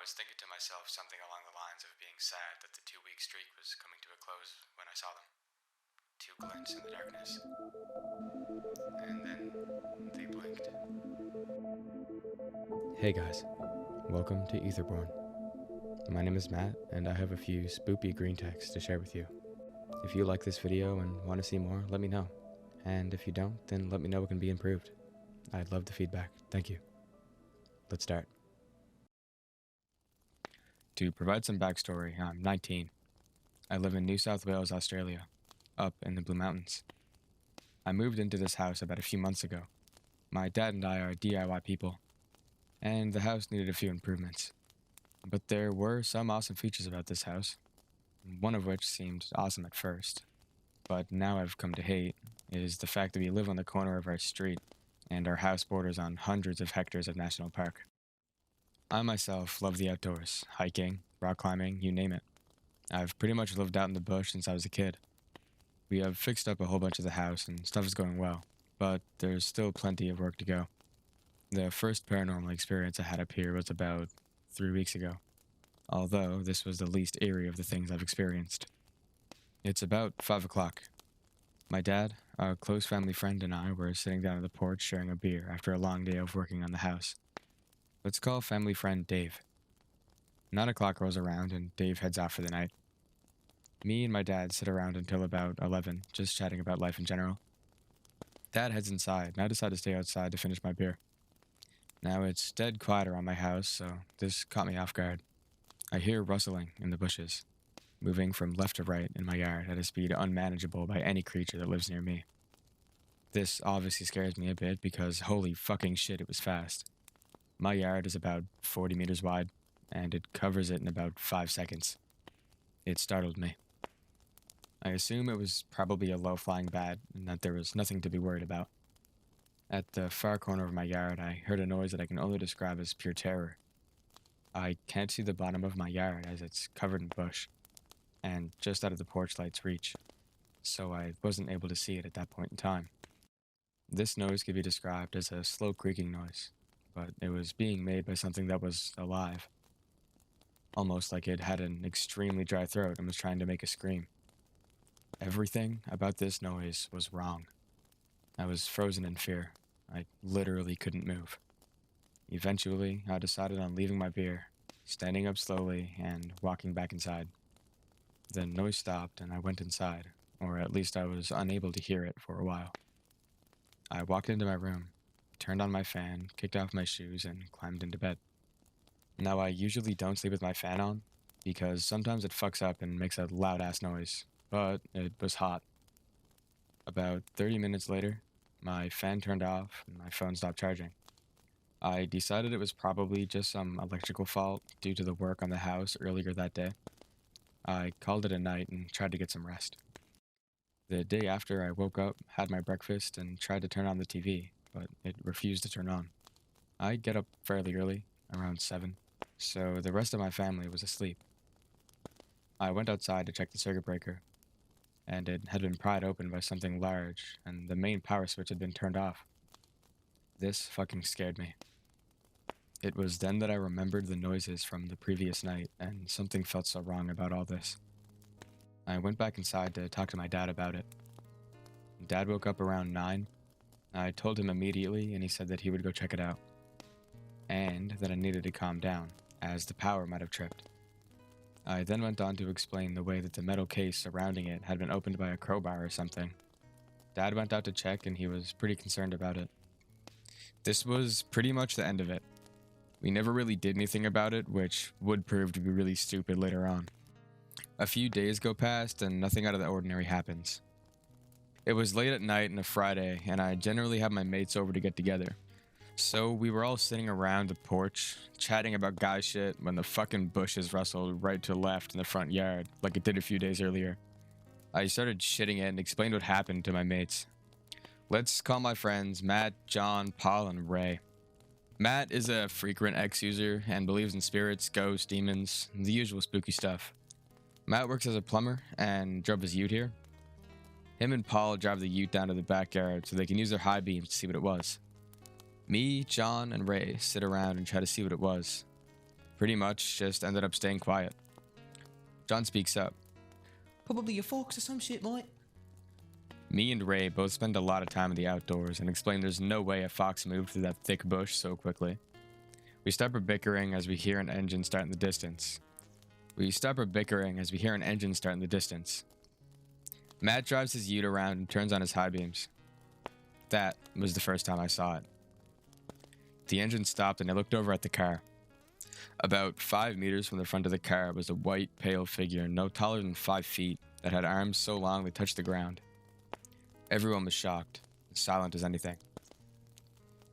was thinking to myself something along the lines of being sad that the 2 week streak was coming to a close when I saw them. Two glints in the darkness. And then they blinked. Hey guys, welcome to Etherborn. My name is Matt, and I have a few spoopy green texts to share with you. If you like this video and want to see more, let me know. And if you don't, then let me know what can be improved. I'd love the feedback. Thank you. Let's start. To provide some backstory, I'm 19. I live in New South Wales, Australia, up in the Blue Mountains. I moved into this house about a few months ago. My dad and I are DIY people, and the house needed a few improvements. But there were some awesome features about this house, one of which seemed awesome at first, but now I've come to hate, is the fact that we live on the corner of our street, and our house borders on hundreds of hectares of national park. I myself love the outdoors, hiking, rock climbing, you name it. I've pretty much lived out in the bush since I was a kid. We have fixed up a whole bunch of the house and stuff is going well, but there's still plenty of work to go. The first paranormal experience I had up here was about 3 weeks ago, although this was the least eerie of the things I've experienced. It's about 5 o'clock. My dad, a close family friend, and I were sitting down on the porch sharing a beer after a long day of working on the house. Let's call family friend Dave. 9 o'clock rolls around and Dave heads off for the night. Me and my dad sit around until about 11, just chatting about life in general. Dad heads inside, and I decide to stay outside to finish my beer. Now it's dead quiet around my house, so this caught me off guard. I hear rustling in the bushes, moving from left to right in my yard at a speed unmanageable by any creature that lives near me. This obviously scares me a bit because holy fucking shit, it was fast. My yard is about 40 meters wide, and it covers it in about 5 seconds. It startled me. I assume it was probably a low-flying bat and that there was nothing to be worried about. At the far corner of my yard, I heard a noise that I can only describe as pure terror. I can't see the bottom of my yard as it's covered in bush, and just out of the porch light's reach, so I wasn't able to see it at that point in time. This noise could be described as a slow creaking noise, but it was being made by something that was alive. Almost like it had an extremely dry throat and was trying to make a scream. Everything about this noise was wrong. I was frozen in fear. I literally couldn't move. Eventually, I decided on leaving my beer, standing up slowly, and walking back inside. The noise stopped and I went inside, or at least I was unable to hear it for a while. I walked into my room, turned on my fan, kicked off my shoes, and climbed into bed. Now, I usually don't sleep with my fan on, because sometimes it fucks up and makes a loud-ass noise, but it was hot. About 30 minutes later, my fan turned off and my phone stopped charging. I decided it was probably just some electrical fault due to the work on the house earlier that day. I called it a night and tried to get some rest. The day after, I woke up, had my breakfast, and tried to turn on the TV, but it refused to turn on. I get up fairly early, around 7, so the rest of my family was asleep. I went outside to check the circuit breaker, and it had been pried open by something large, and the main power switch had been turned off. This fucking scared me. It was then that I remembered the noises from the previous night, and something felt so wrong about all this. I went back inside to talk to my dad about it. Dad woke up around 9. I told him immediately, and he said that he would go check it out. And that I needed to calm down, as the power might have tripped. I then went on to explain the way that the metal case surrounding it had been opened by a crowbar or something. Dad went out to check, and he was pretty concerned about it. This was pretty much the end of it. We never really did anything about it, which would prove to be really stupid later on. A few days go past, and nothing out of the ordinary happens. It was late at night on a Friday, and I generally have my mates over to get together. So we were all sitting around the porch, chatting about guy shit when the fucking bushes rustled right to left in the front yard, like it did a few days earlier. I started shitting it and explained what happened to my mates. Let's call my friends Matt, John, Paul, and Ray. Matt is a frequent X-user and believes in spirits, ghosts, demons, the usual spooky stuff. Matt works as a plumber and drove his ute here. Him and Paul drive the ute down to the backyard so they can use their high beams to see what it was. Me, John, and Ray sit around and try to see what it was. Pretty much just ended up staying quiet. John speaks up. Probably a fox or some shit, mate. Me and Ray both spend a lot of time in the outdoors and explain there's no way a fox moved through that thick bush so quickly. We stop our bickering as we hear an engine start in the distance. Matt drives his ute around and turns on his high beams. That was the first time I saw it. The engine stopped and I looked over at the car. About 5 meters from the front of the car was a white, pale figure no taller than 5 feet that had arms so long they touched the ground. Everyone was shocked, as silent as anything.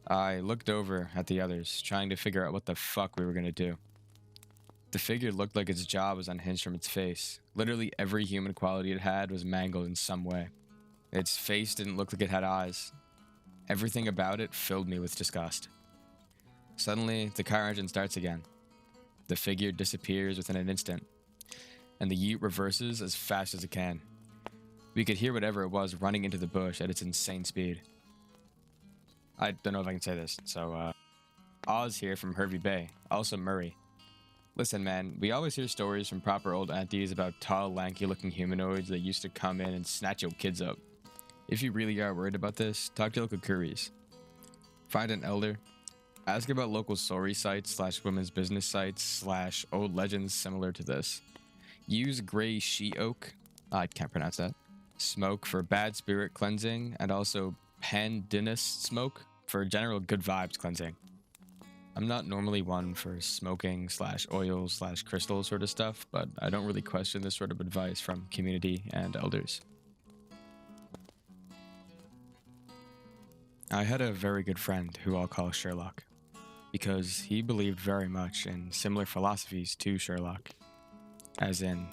I looked over at the others, trying to figure out what the fuck we were gonna do. The figure looked like its jaw was unhinged from its face. Literally every human quality it had was mangled in some way. Its face didn't look like it had eyes. Everything about it filled me with disgust. Suddenly, the car engine starts again. The figure disappears within an instant, and the ute reverses as fast as it can. We could hear whatever it was running into the bush at its insane speed. I don't know if I can say this, so, Oz here from Hervey Bay, also Murray. Listen, man, we always hear stories from proper old aunties about tall, lanky-looking humanoids that used to come in and snatch your kids up. If you really are worried about this, talk to local Curries. Find an elder. Ask about local sorry sites / women's business sites / old legends similar to this. Use gray she-oak, I can't pronounce that, smoke for bad spirit cleansing, and also pandanus smoke for general good vibes cleansing. I'm not normally one for smoking / oil / crystal sort of stuff, but I don't really question this sort of advice from community and elders. I had a very good friend who I'll call Sherlock, because he believed very much in similar philosophies to Sherlock, as in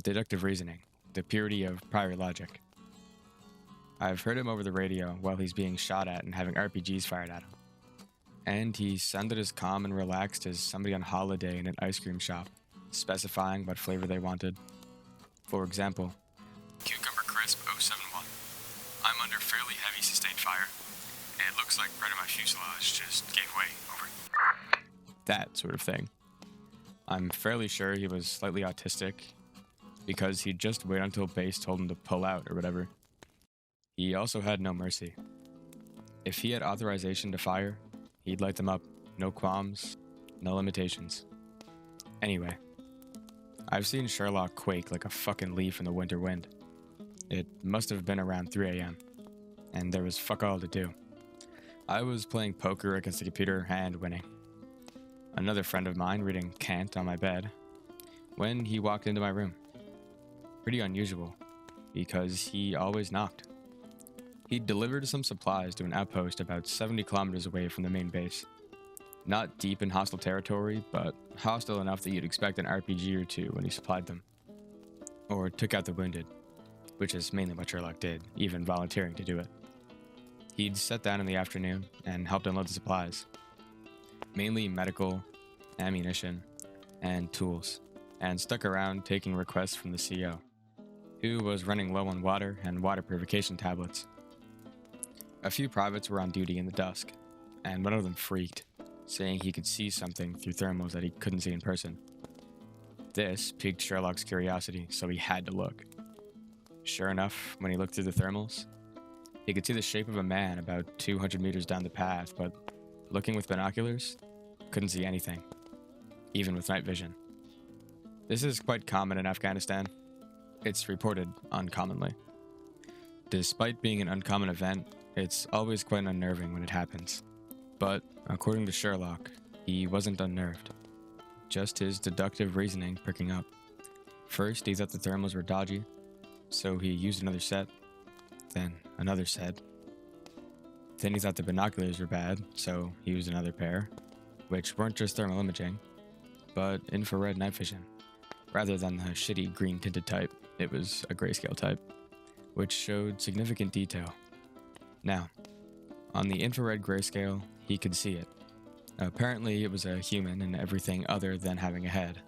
deductive reasoning, the purity of prior logic. I've heard him over the radio while he's being shot at and having RPGs fired at him. And he sounded as calm and relaxed as somebody on holiday in an ice cream shop, specifying what flavor they wanted. For example, Cucumber Crisp 071. I'm under fairly heavy sustained fire. It looks like part of my fuselage just gave way, over. That sort of thing. I'm fairly sure he was slightly autistic, because he'd just wait until base told him to pull out or whatever. He also had no mercy. If he had authorization to fire, he'd light them up, no qualms, no limitations. Anyway, I've seen Sherlock quake like a fucking leaf in the winter wind. It must have been around 3 a.m., and there was fuck all to do. I was playing poker against the computer and winning. Another friend of mine reading Kant on my bed, when he walked into my room. Pretty unusual, because he always knocked. He'd delivered some supplies to an outpost about 70 kilometers away from the main base. Not deep in hostile territory, but hostile enough that you'd expect an RPG or two when he supplied them. Or took out the wounded, which is mainly what Sherlock did, even volunteering to do it. He'd sat down in the afternoon and helped unload the supplies. Mainly medical, ammunition, and tools, and stuck around taking requests from the CO, who was running low on water and water purification tablets. A few privates were on duty in the dusk, and one of them freaked, saying he could see something through thermals that he couldn't see in person. This piqued Sherlock's curiosity, so he had to look. Sure enough, when he looked through the thermals, he could see the shape of a man about 200 meters down the path, but looking with binoculars, couldn't see anything, even with night vision. This is quite common in Afghanistan. It's reported uncommonly. Despite being an uncommon event, it's always quite unnerving when it happens. But, according to Sherlock, he wasn't unnerved. Just his deductive reasoning pricking up. First, he thought the thermals were dodgy, so he used another set, then another set. Then he thought the binoculars were bad, so he used another pair, which weren't just thermal imaging, but infrared night vision. Rather than the shitty green tinted type, it was a grayscale type, which showed significant detail. Now, on the infrared grayscale, he could see it. Apparently, it was a human and everything other than having a head.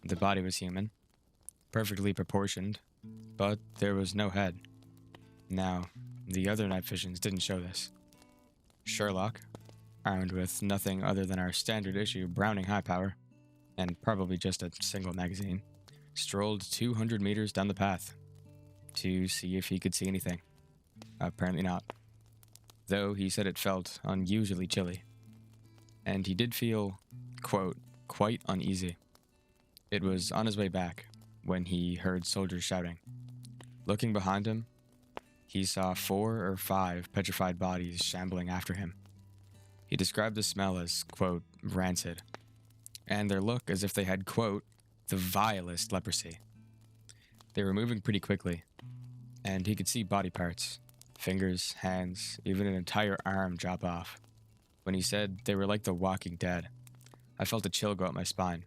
The body was human, perfectly proportioned, but there was no head. Now, the other night visions didn't show this. Sherlock, armed with nothing other than our standard issue Browning high power, and probably just a single magazine, strolled 200 meters down the path to see if he could see anything. Apparently not, though he said it felt unusually chilly, and he did feel, quote, quite uneasy. It was on his way back when he heard soldiers shouting. Looking behind him, he saw 4 or 5 petrified bodies shambling after him. He described the smell as, quote, rancid, and their look as if they had, quote, the vilest leprosy. They were moving pretty quickly, and he could see body parts, fingers, hands, even an entire arm drop off. When he said they were like the Walking Dead, I felt a chill go up my spine,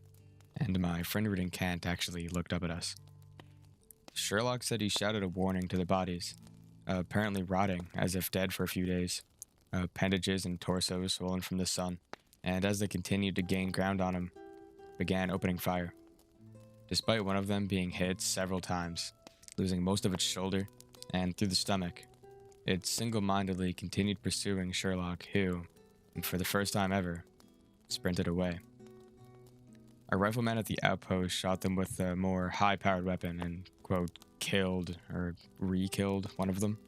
and my friend reading Kant actually looked up at us. Sherlock said he shouted a warning to the bodies, apparently rotting as if dead for a few days, appendages and torsos swollen from the sun, and as they continued to gain ground on him, began opening fire. Despite one of them being hit several times, losing most of its shoulder and through the stomach, it single-mindedly continued pursuing Sherlock, who, for the first time ever, sprinted away. A rifleman at the outpost shot them with a more high-powered weapon and, quote, killed or re-killed one of them.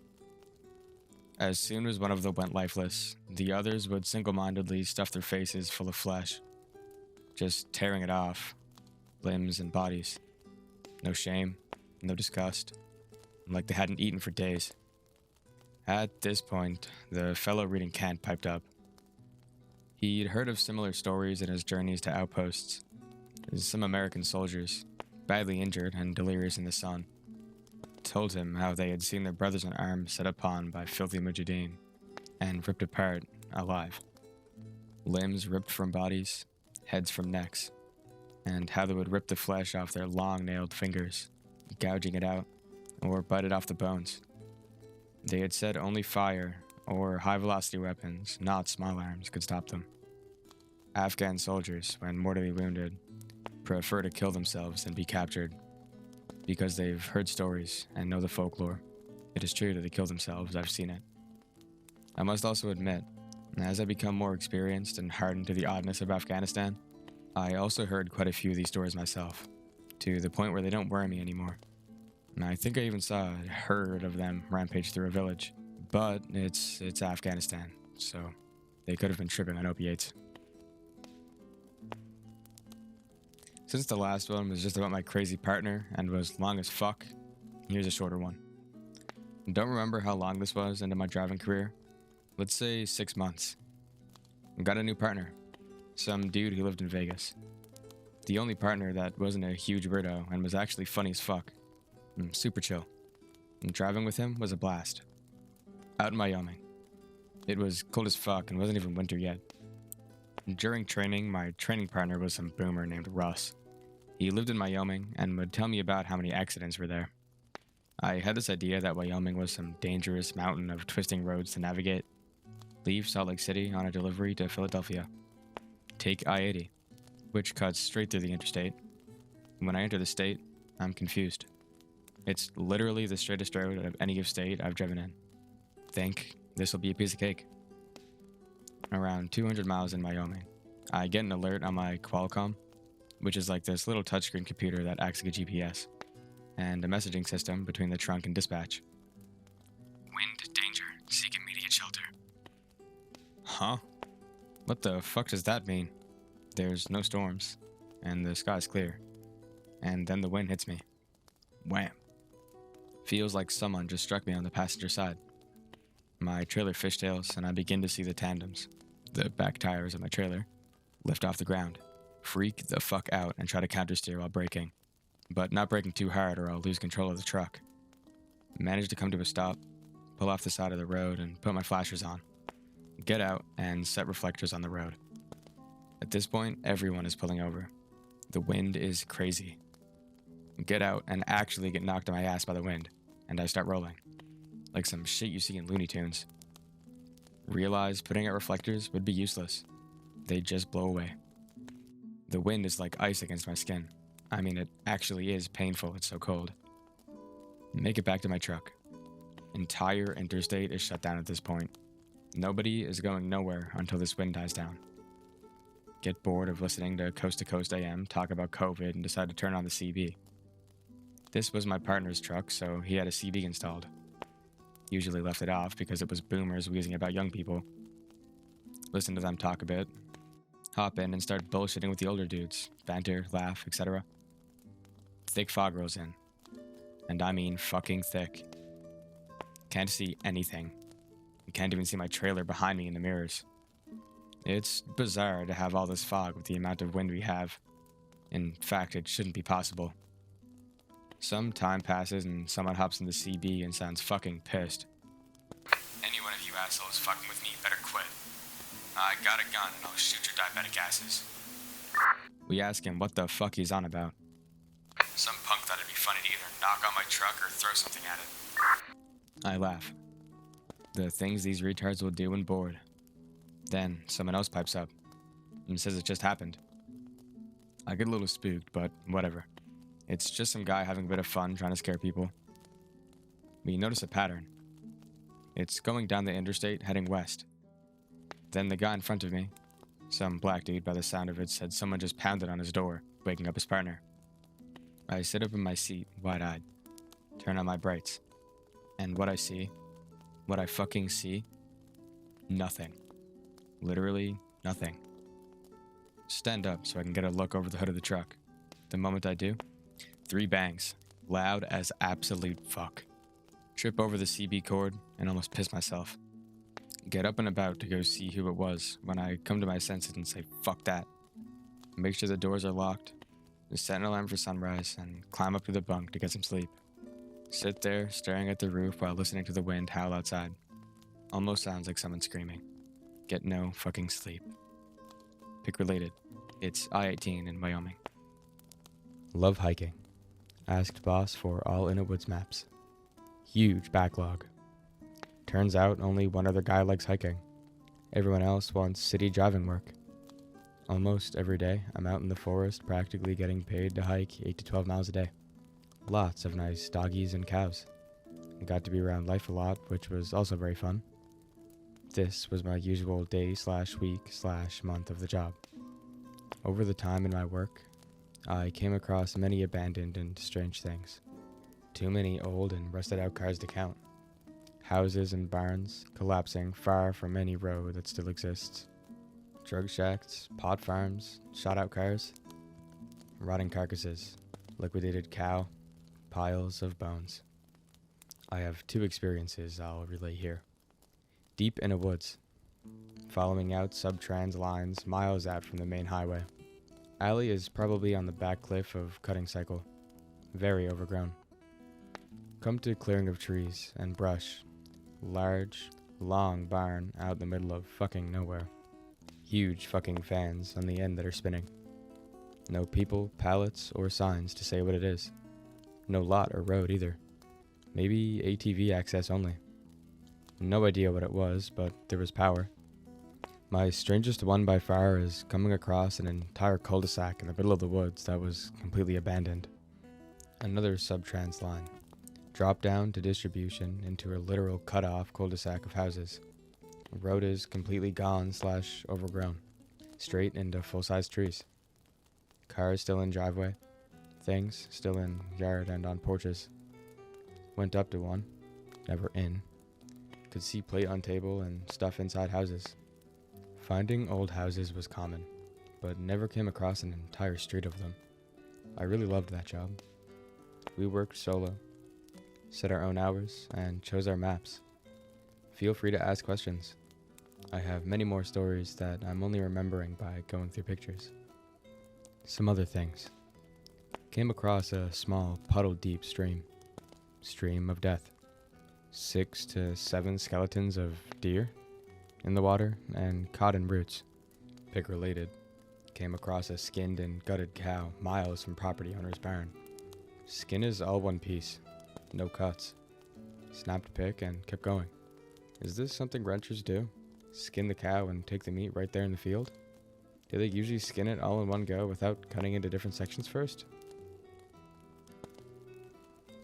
As soon as one of them went lifeless, the others would single-mindedly stuff their faces full of flesh, just tearing it off, limbs and bodies. No shame, no disgust, like they hadn't eaten for days. At this point, the fellow reading Kant piped up. He'd heard of similar stories in his journeys to outposts. Some American soldiers, badly injured and delirious in the sun, told him how they had seen their brothers in arms set upon by filthy mujahideen and ripped apart alive. Limbs ripped from bodies, heads from necks, and how they would rip the flesh off their long-nailed fingers, gouging it out, or bite it off the bones. They had said only fire or high-velocity weapons, not small arms, could stop them. Afghan soldiers, when mortally wounded, prefer to kill themselves than be captured, because they've heard stories and know the folklore. It is true that they kill themselves, I've seen it. I must also admit, as I become more experienced and hardened to the oddness of Afghanistan, I also heard quite a few of these stories myself, to the point where they don't worry me anymore. And I think I even saw a herd of them rampage through a village, but it's Afghanistan, so they could have been tripping on opiates. Since the last one was just about my crazy partner and was long as fuck, here's a shorter one. Don't remember how long this was into my driving career. Let's say 6 months. Got a new partner. Some dude who lived in Vegas. The only partner that wasn't a huge weirdo and was actually funny as fuck. Super chill. And driving with him was a blast. Out in Wyoming. It was cold as fuck and wasn't even winter yet. During training, my training partner was some boomer named Russ. He lived in Wyoming and would tell me about how many accidents were there. I had this idea that Wyoming was some dangerous mountain of twisting roads to navigate. Leave Salt Lake City on a delivery to Philadelphia. Take I-80, which cuts straight through the interstate. When I enter the state, I'm confused. It's literally the straightest road of any state I've driven in. Think this will be a piece of cake. Around 200 miles in Wyoming, I get an alert on my Qualcomm, which is like this little touchscreen computer that acts like a GPS, and a messaging system between the trunk and dispatch. Wind danger. Seek immediate shelter. Huh? What the fuck does that mean? There's no storms, and the sky's clear. And then the wind hits me. Wham. Feels like someone just struck me on the passenger side. My trailer fishtails, and I begin to see the tandems, the back tires of my trailer, lift off the ground, freak the fuck out, and try to countersteer while braking, but not braking too hard or I'll lose control of the truck. Manage to come to a stop, pull off the side of the road, and put my flashers on. Get out and set reflectors on the road. At this point, everyone is pulling over. The wind is crazy. Get out and actually get knocked on my ass by the wind, and I start rolling. Like some shit you see in Looney Tunes. Realize putting out reflectors would be useless. They'd just blow away. The wind is like ice against my skin. I mean, it actually is painful, it's so cold. Make it back to my truck. Entire interstate is shut down at this point. Nobody is going nowhere until this wind dies down. get bored of listening to Coast to Coast AM talk about COVID and decide to turn on the CB. This was my partner's truck, so he had a CB installed. Usually left it off because it was boomers wheezing about young people. Listen to them talk a bit, hop in and start bullshitting with the older dudes, banter, laugh, etc. Thick fog rolls in. And I mean fucking thick. Can't see anything. You can't even see my trailer behind me in the mirrors. It's bizarre to have all this fog with the amount of wind we have. In fact, it shouldn't be possible. Some time passes and someone hops in the CB and sounds fucking pissed. Any one of you assholes fucking with me better quit. I got a gun and I'll shoot your diabetic asses. We ask him what the fuck he's on about. Some punk thought it'd be funny to either knock on my truck or throw something at it. I laugh. The things these retards will do when bored. Then someone else pipes up and says it just happened. I get a little spooked, but whatever. It's just some guy having a bit of fun trying to scare people. We notice a pattern. It's going down the interstate, heading west. Then the guy in front of me, some black dude by the sound of it, said someone just pounded on his door, waking up his partner. I sit up in my seat, wide-eyed, turn on my brights. And what I fucking see, nothing. Literally nothing. Stand up so I can get a look over the hood of the truck. The moment I do, 3 bangs, loud as absolute fuck. Trip over the CB cord and almost piss myself. Get up and about to go see who it was when I come to my senses and say fuck that. Make sure the doors are locked, set an alarm for sunrise, and climb up to the bunk to get some sleep. Sit there staring at the roof while listening to the wind howl outside. Almost sounds like someone screaming. Get no fucking sleep. Pick related. It's I-18 in Wyoming. Love hiking. Asked boss for all In a Woods maps. Huge backlog. Turns out only one other guy likes hiking. Everyone else wants city driving work. Almost every day, I'm out in the forest practically getting paid to hike 8 to 12 miles a day. Lots of nice doggies and cows. I got to be around life a lot, which was also very fun. This was my usual day/week/month of the job. Over the time in my work, I came across many abandoned and strange things. Too many old and rusted out cars to count. Houses and barns collapsing far from any road that still exists. Drug shacks, pot farms, shot out cars. Rotting carcasses, liquidated cow, piles of bones. I have 2 experiences I'll relay here. Deep in a woods, following out sub-trans lines miles out from the main highway. Alley is probably on the back cliff of cutting cycle, very overgrown. Come to clearing of trees and brush, large, long barn out in the middle of fucking nowhere. Huge fucking fans on the end that are spinning. No people, pallets, or signs to say what it is. No lot or road either. Maybe ATV access only. No idea what it was, but there was power. My strangest one by far is coming across an entire cul-de-sac in the middle of the woods that was completely abandoned. Another sub-trans line. Drop down to distribution into a literal cut-off cul-de-sac of houses. Road is completely gone/overgrown. Straight into full-size trees. Cars still in driveway. Things still in yard and on porches. Went up to one. Never in. Could see plate on table and stuff inside houses. Finding old houses was common, but never came across an entire street of them. I really loved that job. We worked solo, set our own hours, and chose our maps. Feel free to ask questions. I have many more stories that I'm only remembering by going through pictures. Some other things. Came across a small, puddle-deep stream. Stream of death. 6 to 7 skeletons of deer in the water and caught in roots. Pig related. Came across a skinned and gutted cow miles from property owner's barn. Skin is all one piece. No cuts. Snapped pick and kept going. Is this something ranchers do? Skin the cow and take the meat right there in the field? Do they usually skin it all in one go without cutting into different sections first?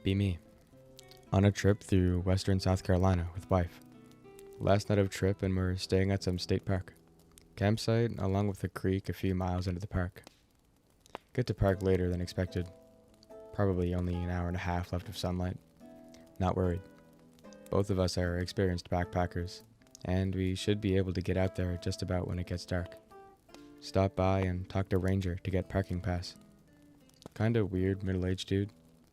Be me. On a trip through western South Carolina with wife. Last night of trip and we're staying at some state park. Campsite along with a creek a few miles into the park. Get to park later than expected. Probably only an hour and a half left of sunlight. Not worried. Both of us are experienced backpackers, and we should be able to get out there just about when it gets dark. Stop by and talk to Ranger to get parking pass. Kinda weird middle-aged dude.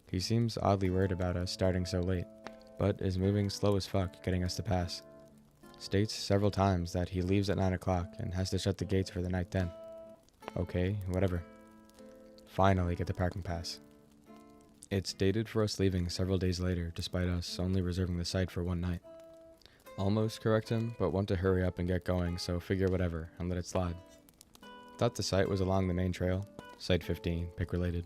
He seems oddly worried about us starting so late, but is moving slow as fuck getting us the pass. States several times that he leaves at 9 o'clock and has to shut the gates for the night then. Okay, whatever. Finally get the parking pass. It's dated for us leaving several days later, despite us only reserving the site for one night. Almost correct him, but want to hurry up and get going, so figure whatever and let it slide. Thought the site was along the main trail, Site 15, pick related.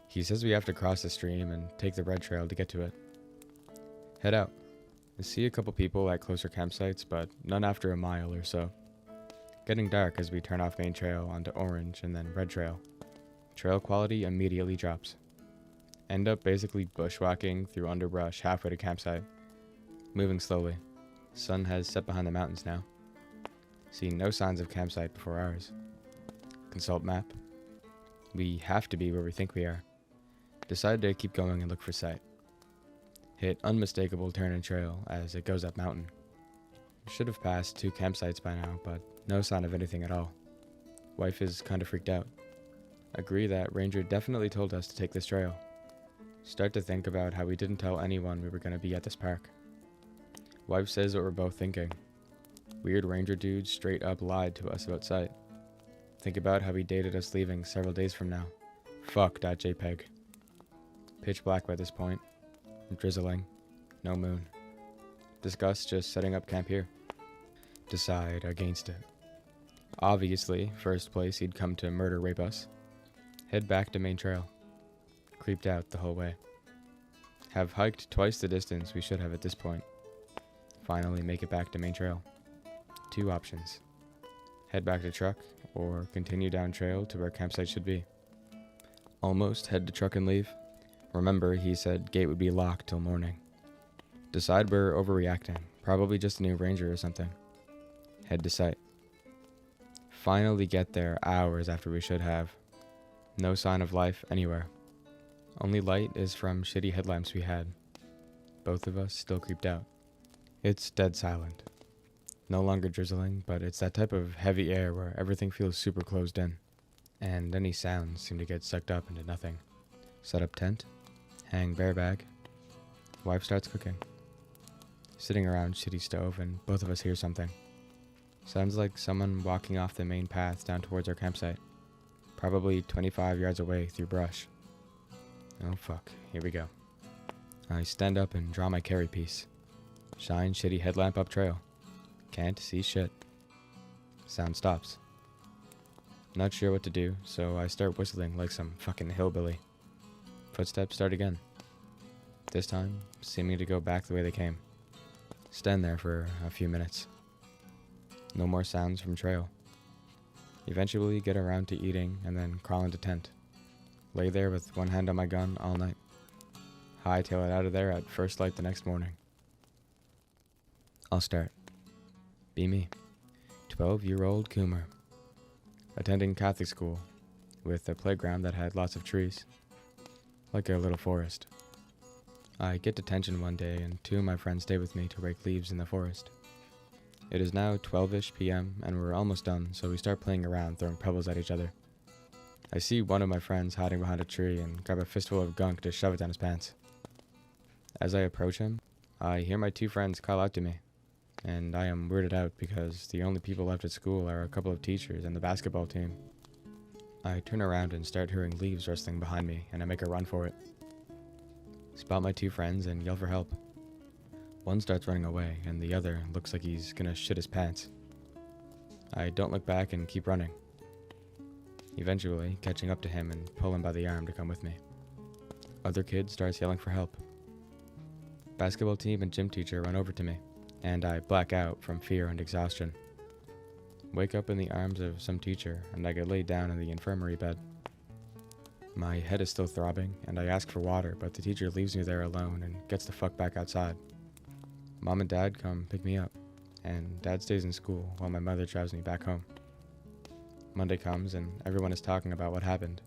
He says we have to cross the stream and take the red trail to get to it. Head out. I see a couple people at closer campsites, but none after a mile or so. Getting dark as we turn off main trail onto orange and then red trail. Trail quality immediately drops. End up basically bushwhacking through underbrush halfway to campsite. Moving slowly. Sun has set behind the mountains now. See no signs of campsite before ours. Consult map. We have to be where we think we are. Decide to keep going and look for sight. Hit unmistakable turn and trail as it goes up mountain. Should have passed 2 campsites by now, but no sign of anything at all. Wife is kinda freaked out. Agree that Ranger definitely told us to take this trail. Start to think about how we didn't tell anyone we were gonna be at this park. Wife says what we're both thinking. Weird Ranger dude straight up lied to us about sight. Think about how he dated us leaving several days from now. Fuck.jpg. Pitch black by this point. Drizzling. No moon. Discuss just setting up camp here. Decide against it. Obviously, first place he'd come to murder rape us. Head back to main trail. Creeped out the whole way. Have hiked twice the distance we should have at this point. Finally make it back to main trail. 2 options. Head back to truck, or continue down trail to where campsite should be. Almost head to truck and leave. Remember, he said gate would be locked till morning. Decide we're overreacting. Probably just a new ranger or something. Head to site. Finally get there hours after we should have. No sign of life anywhere. Only light is from shitty headlamps we had. Both of us still creeped out. It's dead silent. No longer drizzling, but it's that type of heavy air where everything feels super closed in. And any sounds seem to get sucked up into nothing. Set up tent. Hang bear bag. Wife starts cooking. Sitting around shitty stove and both of us hear something. Sounds like someone walking off the main path down towards our campsite. Probably 25 yards away through brush. Oh fuck, here we go. I stand up and draw my carry piece. Shine shitty headlamp up trail. Can't see shit. Sound stops. Not sure what to do, so I start whistling like some fucking hillbilly. Footsteps start again. This time, seeming to go back the way they came. Stand there for a few minutes. No more sounds from trail. Eventually get around to eating and then crawl into tent. Lay there with one hand on my gun all night. Hightail it out of there at first light the next morning. I'll start. Be me. 12-year-old Coomer. Attending Catholic school, with a playground that had lots of trees. Like a little forest. I get detention one day and 2 of my friends stay with me to rake leaves in the forest. It is now 12-ish p.m. and we're almost done, so we start playing around throwing pebbles at each other. I see one of my friends hiding behind a tree and grab a fistful of gunk to shove it down his pants. As I approach him, I hear my 2 friends call out to me, and I am weirded out because the only people left at school are a couple of teachers and the basketball team. I turn around and start hearing leaves rustling behind me, and I make a run for it. Spot my 2 friends and yell for help. One starts running away, and the other looks like he's gonna shit his pants. I don't look back and keep running. Eventually, catching up to him and pull him by the arm to come with me. Other kid starts yelling for help. Basketball team and gym teacher run over to me, and I black out from fear and exhaustion. Wake up in the arms of some teacher, and I get laid down in the infirmary bed. My head is still throbbing, and I ask for water, but the teacher leaves me there alone and gets the fuck back outside. Mom and Dad come pick me up, and Dad stays in school while my mother drives me back home. Monday comes and everyone is talking about what happened.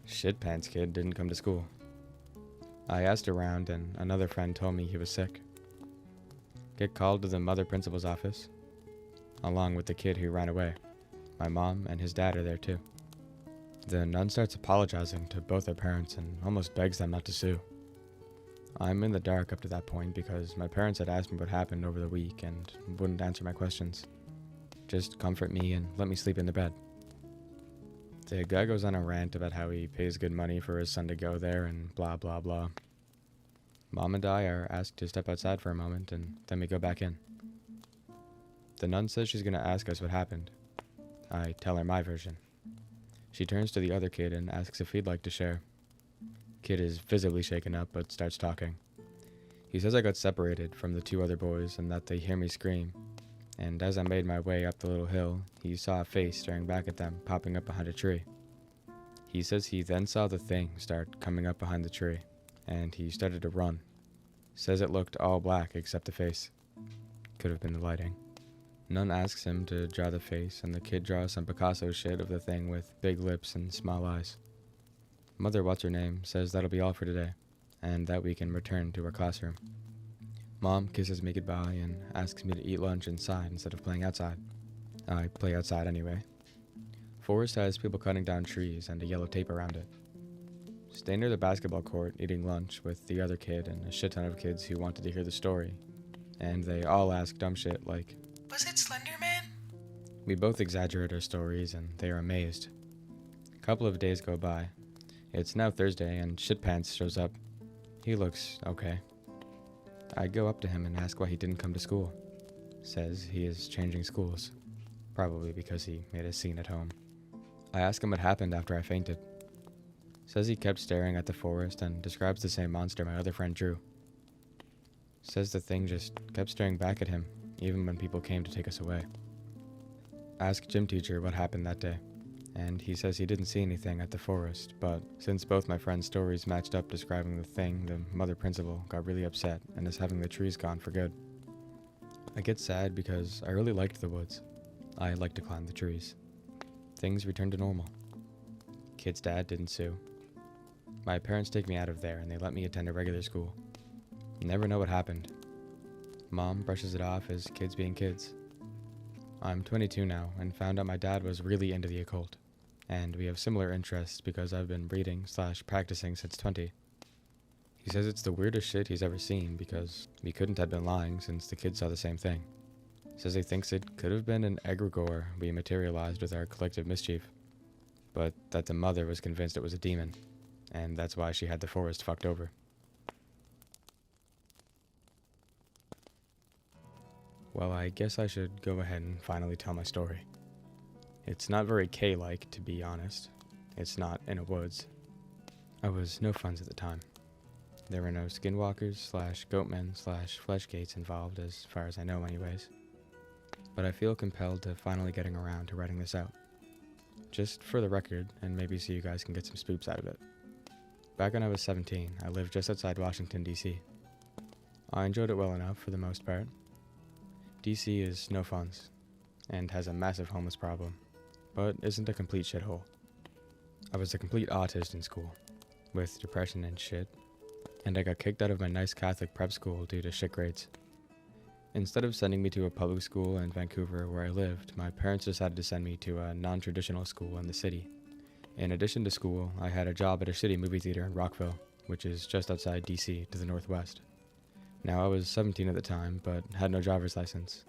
Shit pants kid didn't come to school. I asked around and another friend told me he was sick. Get called to the mother principal's office, along with the kid who ran away. My mom and his dad are there too. The nun starts apologizing to both their parents and almost begs them not to sue. I'm in the dark up to that point because my parents had asked me what happened over the week and wouldn't answer my questions. Just comfort me and let me sleep in the bed. The guy goes on a rant about how he pays good money for his son to go there and blah blah blah. Mom and I are asked to step outside for a moment and then we go back in. The nun says she's going to ask us what happened. I tell her my version. She turns to the other kid and asks if he'd like to share. Kid is visibly shaken up but starts talking. He says I got separated from the two other boys and that they hear me scream. And as I made my way up the little hill, he saw a face staring back at them popping up behind a tree. He says he then saw the thing start coming up behind the tree, and he started to run. Says it looked all black except the face. Could have been the lighting. Nun asks him to draw the face, and the kid draws some Picasso shit of the thing with big lips and small eyes. Mother what's-her-name says that'll be all for today, and that we can return to our classroom. Mom kisses me goodbye and asks me to eat lunch inside instead of playing outside. I play outside anyway. Forest has people cutting down trees and a yellow tape around it. Stay near the basketball court eating lunch with the other kid and a shit ton of kids who wanted to hear the story. And they all ask dumb shit like, Was it Slender Man? We both exaggerate our stories and they are amazed. A couple of days go by. It's now Thursday and Shitpants shows up. He looks okay. I go up to him and ask why he didn't come to school. Says he is changing schools. Probably because he made a scene at home. I ask him what happened after I fainted. Says he kept staring at the forest and describes the same monster my other friend drew. Says the thing just kept staring back at him, even when people came to take us away. Ask gym teacher what happened that day, and he says he didn't see anything at the forest, but since both my friends' stories matched up describing the thing, the mother principal got really upset and is having the trees gone for good. I get sad because I really liked the woods. I like to climb the trees. Things return to normal. Kid's dad didn't sue. My parents take me out of there and they let me attend a regular school. Never know what happened. Mom brushes it off as kids being kids. I'm 22 now and found out my dad was really into the occult. And we have similar interests because I've been reading/practicing since 20. He says it's the weirdest shit he's ever seen because we couldn't have been lying since the kids saw the same thing. Says he thinks it could have been an egregore we materialized with our collective mischief, but that the mother was convinced it was a demon, and that's why she had the forest fucked over. Well, I guess I should go ahead and finally tell my story. It's not very K-like, to be honest. It's not in a woods. I was no funds at the time. There were no skinwalkers/goatmen/fleshgates involved, as far as I know anyways. But I feel compelled to finally getting around to writing this out. Just for the record, and maybe so you guys can get some spooks out of it. Back when I was 17, I lived just outside Washington, D.C. I enjoyed it well enough for the most part. D.C. is no funds, and has a massive homeless problem, but isn't a complete shithole. I was a complete autist in school, with depression and shit, and I got kicked out of my nice Catholic prep school due to shit grades. Instead of sending me to a public school in Vancouver where I lived, my parents decided to send me to a non-traditional school in the city. In addition to school, I had a job at a shitty movie theater in Rockville, which is just outside DC to the northwest. Now, I was 17 at the time, but had no driver's license.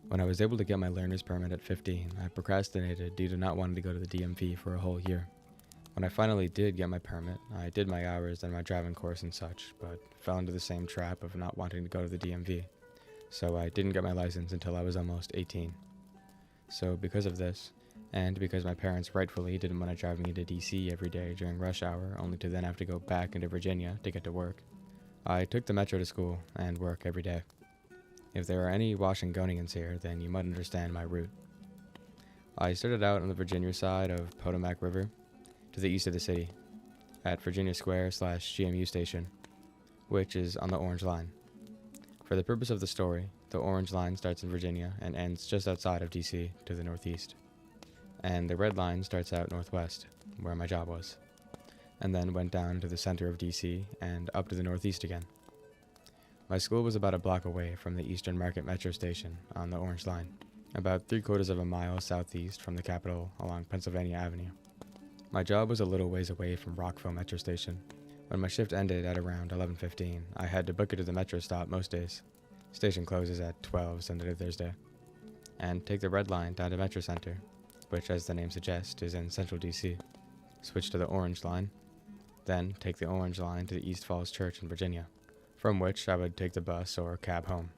When I was able to get my learner's permit at 15, I procrastinated due to not wanting to go to the DMV for a whole year. When I finally did get my permit, I did my hours and my driving course and such, but fell into the same trap of not wanting to go to the DMV. So I didn't get my license until I was almost 18. So because of this, and because my parents rightfully didn't want to drive me to DC every day during rush hour only to then have to go back into Virginia to get to work, I took the metro to school and work every day. If there are any Washingtonians here, then you might understand my route. I started out on the Virginia side of Potomac River, to the east of the city, at Virginia Square/GMU station, which is on the Orange Line. For the purpose of the story, The orange line starts in Virginia and ends just outside of DC to the northeast. And the red line starts out northwest, where my job was, and then went down to the center of DC and up to the northeast again. My school was about a block away from the Eastern Market Metro Station on the Orange Line, about 3/4 of a mile southeast from the Capitol along Pennsylvania Avenue. My job was a little ways away from Rockville Metro Station. When my shift ended at around 11:15, I had to book it to the metro stop most days. Station closes at 12 Sunday to Thursday. And take the red line down to Metro Center, which, as the name suggests, is in central DC. Switch to the orange line, then take the orange line to the East Falls Church in Virginia, from which I would take the bus or cab home.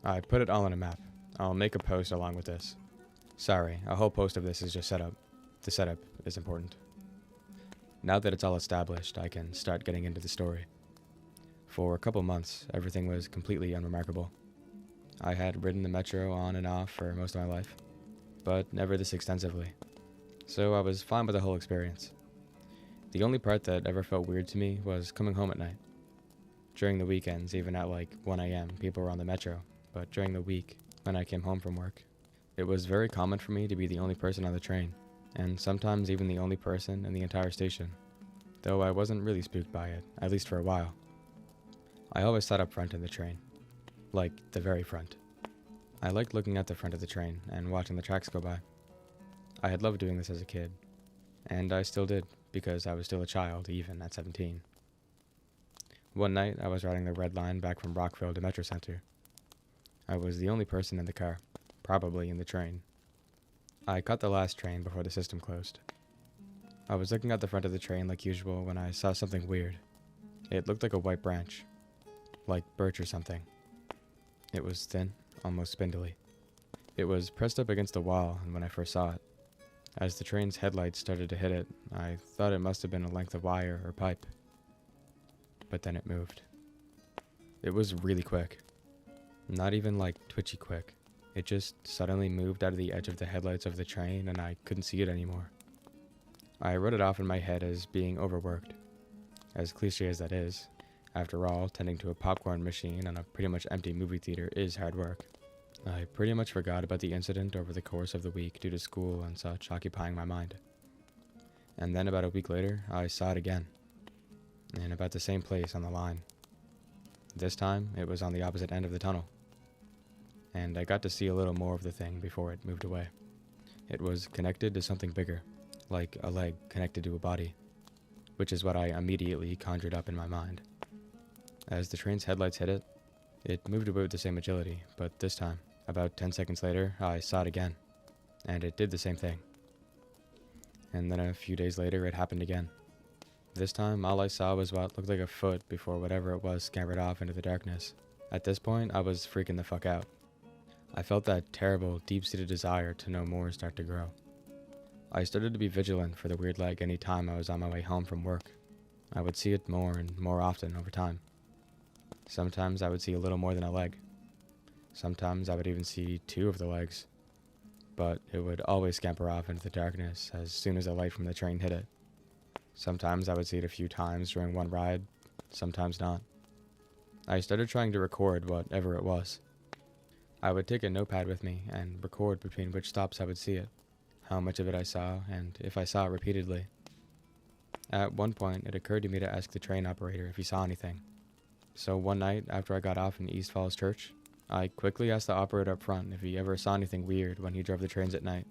I put it all on a map. I'll make a post along with this. Sorry, a whole post of this is just setup. The setup is important. Now that it's all established, I can start getting into the story. For a couple months, everything was completely unremarkable. I had ridden the metro on and off for most of my life, but never this extensively. So I was fine with the whole experience. The only part that ever felt weird to me was coming home at night. During the weekends, even at like 1 a.m., people were on the metro, but during the week, when I came home from work, it was very common for me to be the only person on the train, and sometimes even the only person in the entire station, though I wasn't really spooked by it, at least for a while. I always sat up front in the train, like the very front. I liked looking at the front of the train and watching the tracks go by. I had loved doing this as a kid, and I still did, because I was still a child, even at 17. One night, I was riding the red line back from Rockville to Metro Center. I was the only person in the car, probably in the train. I caught the last train before the system closed. I was looking at the front of the train like usual when I saw something weird. It looked like a white branch, like birch or something. It was thin, almost spindly. It was pressed up against the wall, and when I first saw it, as the train's headlights started to hit it, I thought it must have been a length of wire or pipe. But then it moved. It was really quick. Not even like twitchy quick. It just suddenly moved out of the edge of the headlights of the train and I couldn't see it anymore. I wrote it off in my head as being overworked. As cliche as that is, after all, tending to a popcorn machine in a pretty much empty movie theater is hard work. I pretty much forgot about the incident over the course of the week due to school and such occupying my mind. And then about a week later, I saw it again. In about the same place on the line. This time, it was on the opposite end of the tunnel. And I got to see a little more of the thing before it moved away. It was connected to something bigger, like a leg connected to a body, which is what I immediately conjured up in my mind. As the train's headlights hit it, it moved away with the same agility, but this time, about 10 seconds later, I saw it again, and it did the same thing. And then a few days later, it happened again. This time, all I saw was what looked like a foot before whatever it was scampered off into the darkness. At this point, I was freaking the fuck out. I felt that terrible, deep-seated desire to know more start to grow. I started to be vigilant for the weird leg any time I was on my way home from work. I would see it more and more often over time. Sometimes I would see a little more than a leg. Sometimes I would even see 2 of the legs. But it would always scamper off into the darkness as soon as the light from the train hit it. Sometimes I would see it a few times during one ride, sometimes not. I started trying to record whatever it was. I would take a notepad with me and record between which stops I would see it, how much of it I saw, and if I saw it repeatedly. At one point, it occurred to me to ask the train operator if he saw anything. So one night, after I got off in East Falls Church, I quickly asked the operator up front if he ever saw anything weird when he drove the trains at night.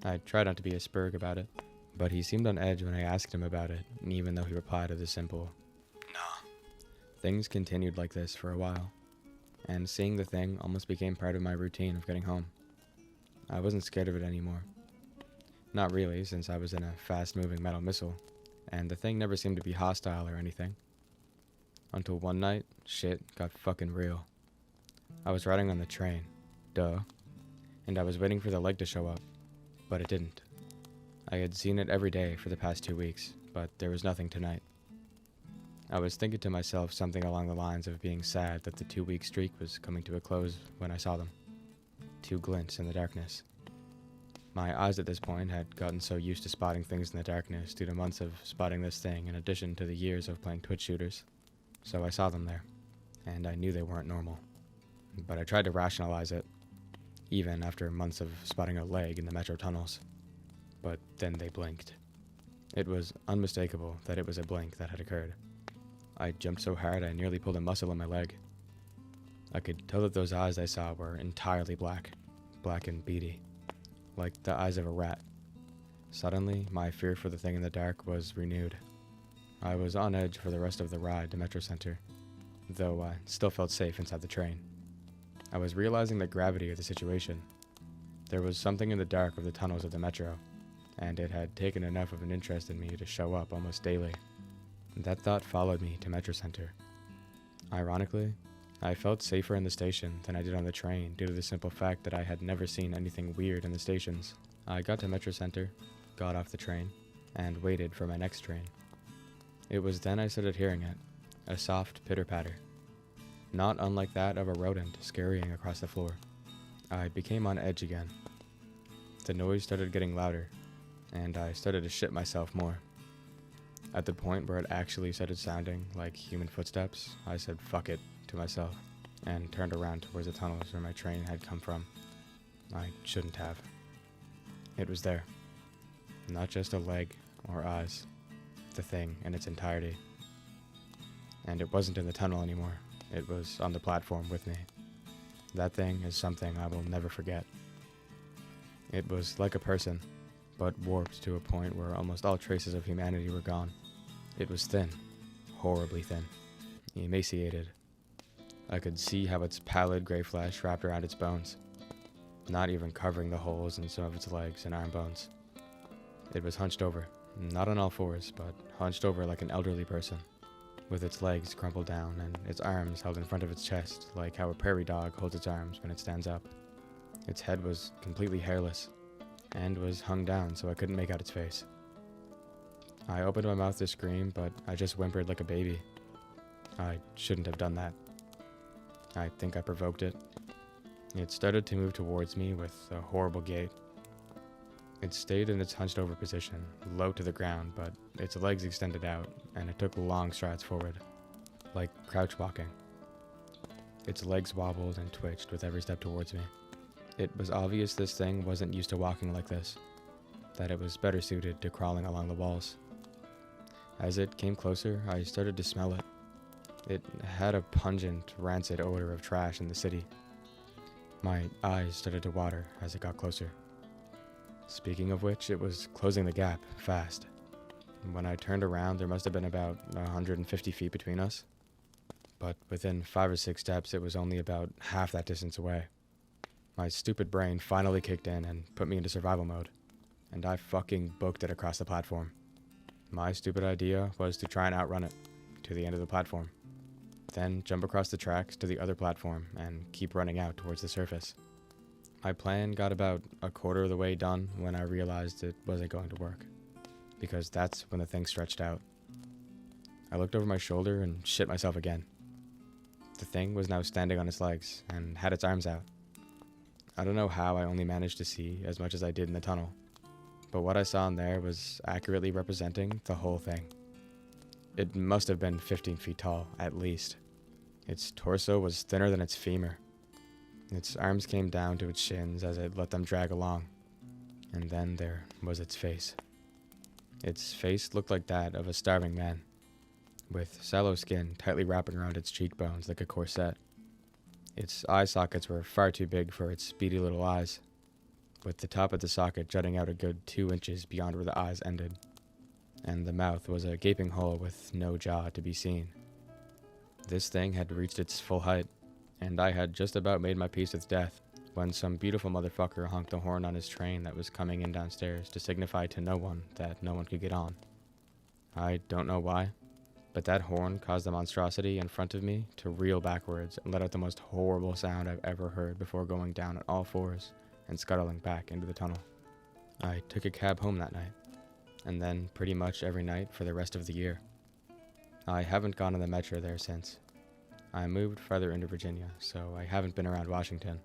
I tried not to be a spurg about it, but he seemed on edge when I asked him about it, even though he replied with a simple, "No." Things continued like this for a while, and seeing the thing almost became part of my routine of getting home. I wasn't scared of it anymore. Not really, since I was in a fast-moving metal missile, and the thing never seemed to be hostile or anything. Until one night, shit got fucking real. I was riding on the train, duh, and I was waiting for the leg to show up, but it didn't. I had seen it every day for the past 2 weeks, but there was nothing tonight. I was thinking to myself something along the lines of being sad that the 2-week streak was coming to a close when I saw them. 2 glints in the darkness. My eyes at this point had gotten so used to spotting things in the darkness due to months of spotting this thing in addition to the years of playing Twitch shooters. So I saw them there, and I knew they weren't normal. but I tried to rationalize it, even after months of spotting a leg in the metro tunnels. But then they blinked. It was unmistakable that it was a blink that had occurred. I jumped so hard I nearly pulled a muscle in my leg. I could tell that those eyes I saw were entirely black and beady, like the eyes of a rat. Suddenly, my fear for the thing in the dark was renewed. I was on edge for the rest of the ride to Metro Center, though I still felt safe inside the train. I was realizing the gravity of the situation. There was something in the dark of the tunnels of the Metro, and it had taken enough of an interest in me to show up almost daily. That thought followed me to Metro Center. Ironically, I felt safer in the station than I did on the train due to the simple fact that I had never seen anything weird in the stations. I got to Metro Center, got off the train, and waited for my next train. It was then I started hearing it, a soft pitter-patter, not unlike that of a rodent scurrying across the floor. I became on edge again. The noise started getting louder, and I started to shit myself more. At the point where it actually started sounding like human footsteps, I said fuck it to myself and turned around towards the tunnels where my train had come from. I shouldn't have. It was there. Not just a leg or eyes. The thing in its entirety. And it wasn't in the tunnel anymore. It was on the platform with me. That thing is something I will never forget. It was like a person, but warped to a point where almost all traces of humanity were gone. It was thin, horribly thin, emaciated. I could see how its pallid gray flesh wrapped around its bones, not even covering the holes in some of its legs and arm bones. It was hunched over, not on all fours, but hunched over like an elderly person, with its legs crumpled down and its arms held in front of its chest, like how a prairie dog holds its arms when it stands up. Its head was completely hairless, and was hung down so I couldn't make out its face. I opened my mouth to scream, but I just whimpered like a baby. I shouldn't have done that. I think I provoked it. It started to move towards me with a horrible gait. It stayed in its hunched over position, low to the ground, but its legs extended out, and it took long strides forward, like crouch walking. Its legs wobbled and twitched with every step towards me. It was obvious this thing wasn't used to walking like this, that it was better suited to crawling along the walls. As it came closer, I started to smell it. It had a pungent, rancid odor of trash in the city. My eyes started to water as it got closer. Speaking of which, it was closing the gap fast. When I turned around, there must have been about 150 feet between us. But within 5 or 6 steps, it was only about half that distance away. My stupid brain finally kicked in and put me into survival mode, and I fucking booked it across the platform. My stupid idea was to try and outrun it to the end of the platform, then jump across the tracks to the other platform and keep running out towards the surface. My plan got about a quarter of the way done when I realized it wasn't going to work, because that's when the thing stretched out. I looked over my shoulder and shit myself again. The thing was now standing on its legs and had its arms out. I don't know how I only managed to see as much as I did in the tunnel, but what I saw in there was accurately representing the whole thing. It must have been 15 feet tall, at least. Its torso was thinner than its femur. Its arms came down to its shins as it let them drag along, and then there was its face. Its face looked like that of a starving man, with sallow skin tightly wrapping around its cheekbones like a corset. Its eye sockets were far too big for its beady little eyes, with the top of the socket jutting out a good 2 inches beyond where the eyes ended, and the mouth was a gaping hole with no jaw to be seen. This thing had reached its full height, and I had just about made my peace with death when some beautiful motherfucker honked the horn on his train that was coming in downstairs to signify to no one that no one could get on. I don't know why, but that horn caused the monstrosity in front of me to reel backwards and let out the most horrible sound I've ever heard before going down on all fours and scuttling back into the tunnel. I took a cab home that night, and then pretty much every night for the rest of the year. I haven't gone on the metro there since. I moved farther into Virginia, so I haven't been around Washington.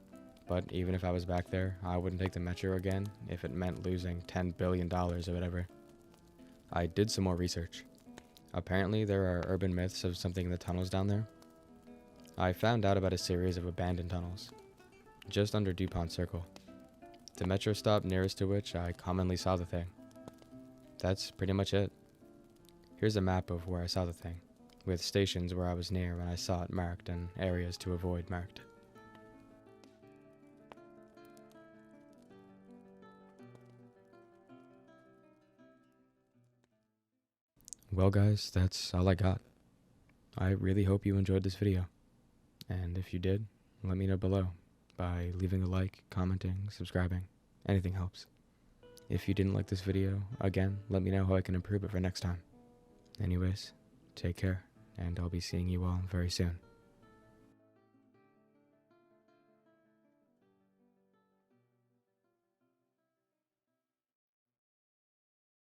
But even if I was back there, I wouldn't take the metro again if it meant losing $10 billion or whatever. I did some more research. Apparently there are urban myths of something in the tunnels down there. I found out about a series of abandoned tunnels, just under DuPont Circle, the metro stop nearest to which I commonly saw the thing. That's pretty much it. Here's a map of where I saw the thing, with stations where I was near when I saw it marked and areas to avoid marked. Well guys, that's all I got. I really hope you enjoyed this video, and if you did, let me know below by leaving a like, commenting, subscribing. Anything helps. If you didn't like this video, again, let me know how I can improve it for next time. Anyways, take care, and I'll be seeing you all very soon.